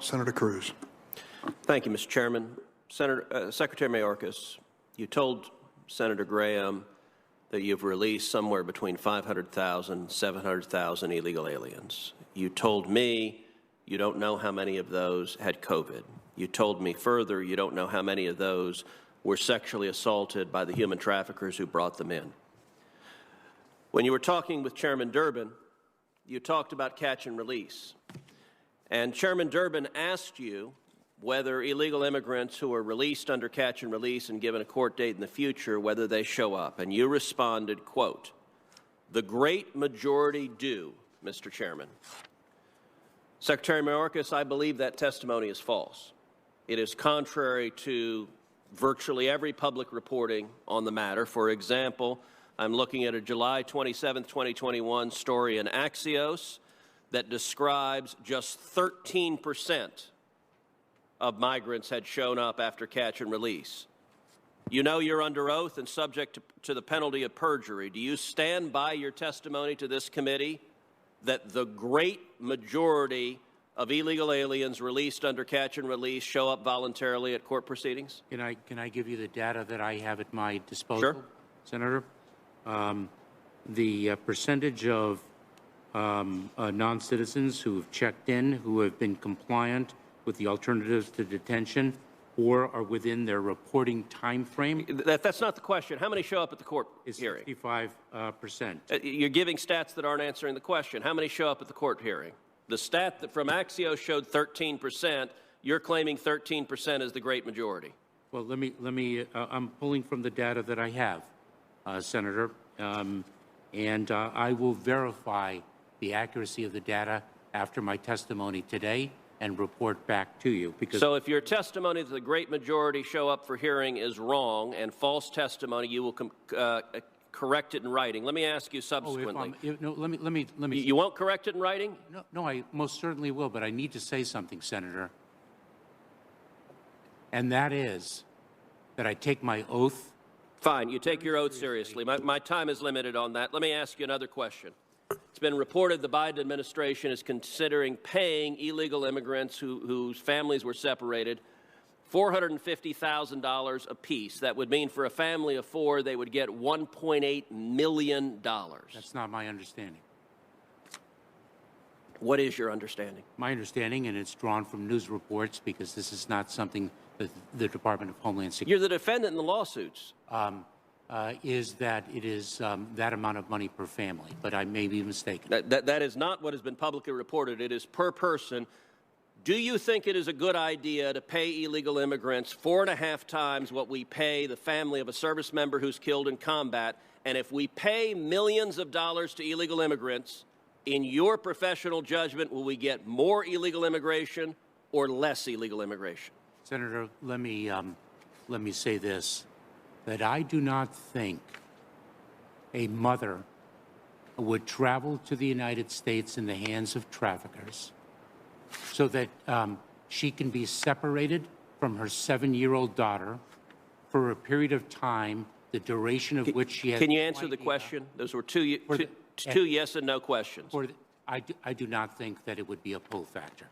Senator Cruz. Thank you, Mr. Chairman. Secretary Mayorkas, you told Senator Graham that you've released somewhere between 500,000 and 700,000 illegal aliens. You told me you don't know how many of those had COVID. You told me further you don't know how many of those were sexually assaulted by the human traffickers who brought them in. When you were talking with Chairman Durbin, you talked about catch and release. And Chairman Durbin asked you whether illegal immigrants who are released under catch and release and given a court date in the future, whether they show up. And you responded, quote, "The great majority do, Mr. Chairman." Secretary Mayorkas, I believe that testimony is false. It is contrary to virtually every public reporting on the matter. For example, I'm looking at a July 27, 2021 story in Axios that describes just 13% of migrants had shown up after catch and release. You know you're under oath and subject to the penalty of perjury. Do you stand by your testimony to this committee that the great majority of illegal aliens released under catch and release show up voluntarily at court proceedings? Can I give you the data that I have at my disposal, Sure. Senator? The percentage of non-citizens who have checked in, who have been compliant with the alternatives to detention, or are within their reporting time frame. That's not the question. How many show up at the court hearing? 65%. You're giving stats that aren't answering the question. How many show up at the court hearing? The stat that from Axios showed 13%. You're claiming 13% is the great majority. Well, I'm pulling from the data that I have, Senator, and I will verify the accuracy of the data after my testimony today and report back to you. So if your testimony that the great majority show up for hearing is wrong and false testimony, you will correct it in writing. Let me ask you subsequently. Let me. You won't correct it in writing? No, I most certainly will, but I need to say something, Senator. And that is that I take my oath. Fine, you take your oath seriously. My time is limited on that. Let me ask you another question. It's been reported the Biden administration is considering paying illegal immigrants whose families were separated $450,000 apiece. That would mean for a family of four, they would get $1.8 million. That's not my understanding. What is your understanding? My understanding, and it's drawn from news reports because this is not something that the Department of Homeland Security... You're the defendant in the lawsuits. Is that it is that amount of money per family, but I may be mistaken. That is not what has been publicly reported. It is per person. Do you think it is a good idea to pay illegal immigrants 4.5 times what we pay the family of a service member who's killed in combat? And if we pay millions of dollars to illegal immigrants, in your professional judgment, will we get more illegal immigration or less illegal immigration? Senator, let me say this, that I do not think a mother would travel to the United States in the hands of traffickers so that she can be separated from her 7-year-old daughter for a period of time, the duration of which she has... Can you answer the question? Those were two yes and no questions. I do not think that it would be a pull factor.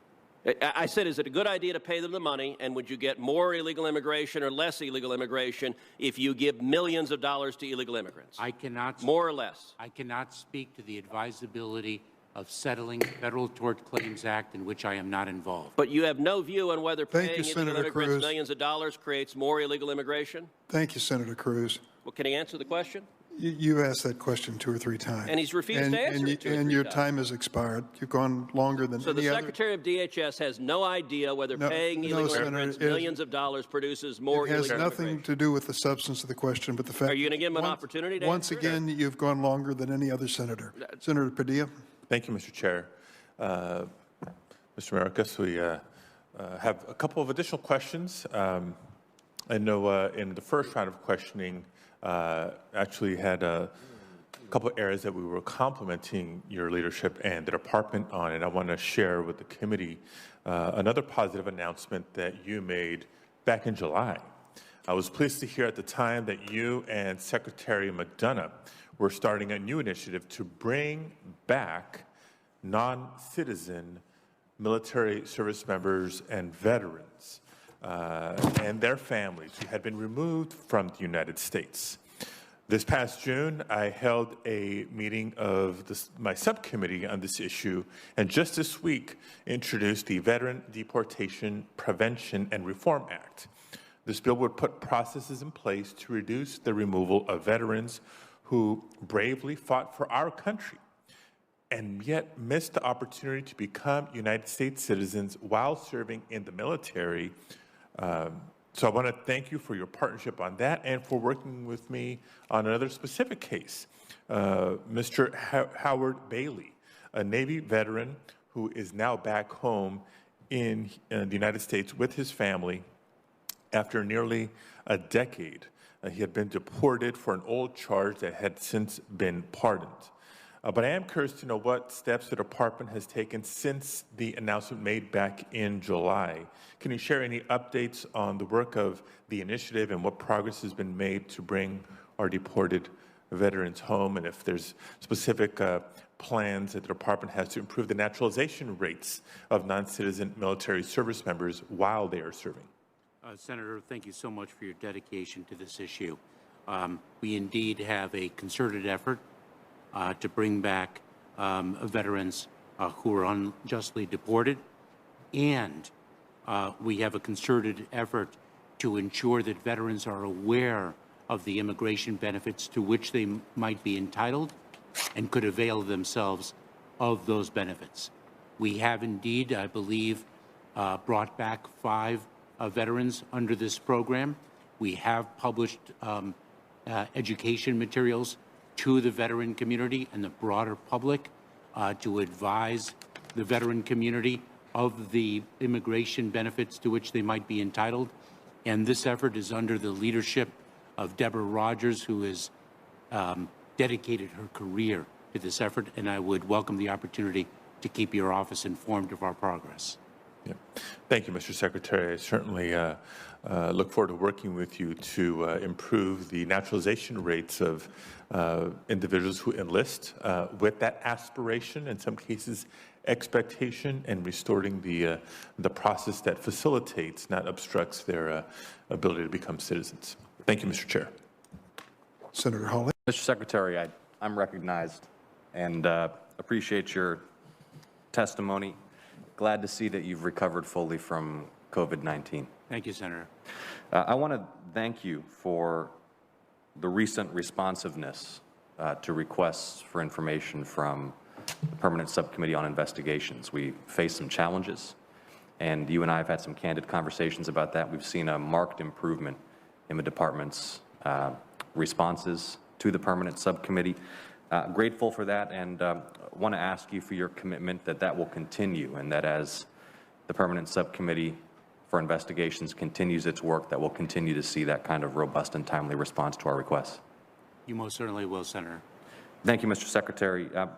I said, is it a good idea to pay them the money, and would you get more illegal immigration or less illegal immigration if you give millions of dollars to illegal immigrants? I cannot... More or less? I cannot speak to the advisability of settling the Federal Tort Claims Act in which I am not involved. But you have no view on whether paying illegal Senator immigrants Cruz. millions of dollars creates more illegal immigration? Thank you, Senator Cruz. Well, can he answer the question? You asked that question 2 or 3 times. And he's refused to answer it 2 or 3 And your times. time has expired. You've gone longer than So any the other. Secretary of DHS has no idea whether paying illegal immigrants millions of dollars produces more illegal immigration. It has nothing to do with the substance of the question, but the fact... Are you going to give him an opportunity to Once answer again, you've gone longer than any other senator. Senator Padilla. Thank you, Mr. Chair. Mr. Mayorkas, we have a couple of additional questions. I know in the first round of questioning, actually had a couple of areas that we were complimenting your leadership and the department on, and I want to share with the committee another positive announcement that you made back in July. I was pleased to hear at the time that you and Secretary McDonough were starting a new initiative to bring back non-citizen military service members and veterans and their families who had been removed from the United States. This past June, I held a meeting of my subcommittee on this issue, and just this week introduced the Veteran Deportation Prevention and Reform Act. This bill would put processes in place to reduce the removal of veterans who bravely fought for our country and yet missed the opportunity to become United States citizens while serving in the military. So I want to thank you for your partnership on that and for working with me on another specific case. Mr. Howard Bailey, a Navy veteran who is now back home in the United States with his family after nearly a decade. He had been deported for an old charge that had since been pardoned. But I am curious to know what steps the department has taken since the announcement made back in July. Can you share any updates on the work of the initiative and what progress has been made to bring our deported veterans home, and if there's specific plans that the department has to improve the naturalization rates of non-citizen military service members while they are serving? Senator, thank you so much for your dedication to this issue. We indeed have a concerted effort to bring back veterans who are unjustly deported, and we have a concerted effort to ensure that veterans are aware of the immigration benefits to which they might be entitled and could avail themselves of those benefits. We have indeed, I believe, brought back 5 veterans under this program. We have published education materials to the veteran community and the broader public to advise the veteran community of the immigration benefits to which they might be entitled. And this effort is under the leadership of Deborah Rogers, who has dedicated her career to this effort, and I would welcome the opportunity to keep your office informed of our progress. Yeah. Thank you, Mr. Secretary. I certainly look forward to working with you to improve the naturalization rates of individuals who enlist with that aspiration, in some cases expectation, and restoring the process that facilitates, not obstructs, their ability to become citizens. Thank you, Mr. Chair. Senator Hawley. Mr. Secretary, I'm recognized and appreciate your testimony. Glad to see that you've recovered fully from COVID-19. Thank you, Senator. I want to thank you for the recent responsiveness to requests for information from the Permanent Subcommittee on Investigations. We face some challenges, and you and I have had some candid conversations about that. We've seen a marked improvement in the department's responses to the Permanent Subcommittee. Grateful for that, and want to ask you for your commitment that that will continue, and that as the Permanent Subcommittee for Investigations continues its work, that we'll continue to see that kind of robust and timely response to our requests. You most certainly will, Senator. Thank you, Mr. Secretary. I'd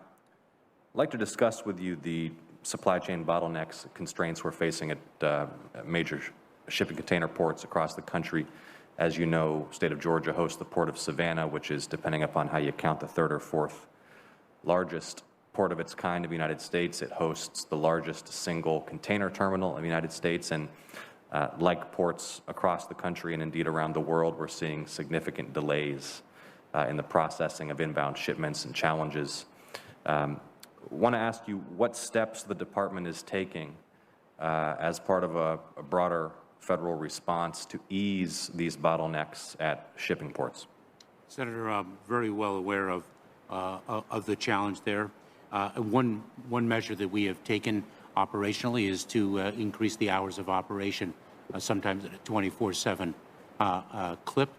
like to discuss with you the supply chain bottlenecks, constraints we're facing at major shipping container ports across the country. As you know, state of Georgia hosts the Port of Savannah, which is, depending upon how you count, the 3rd or 4th largest port of its kind in the United States. It hosts the largest single container terminal in the United States, and like ports across the country and indeed around the world, we're seeing significant delays in the processing of inbound shipments and challenges. Want to ask you what steps the department is taking as part of a broader federal response to ease these bottlenecks at shipping ports. Senator, I'm very well aware of the challenge there. One measure that we have taken operationally is to increase the hours of operation, sometimes at a 24/7 clip,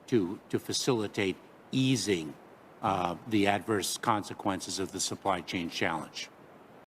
to facilitate easing the adverse consequences of the supply chain challenge.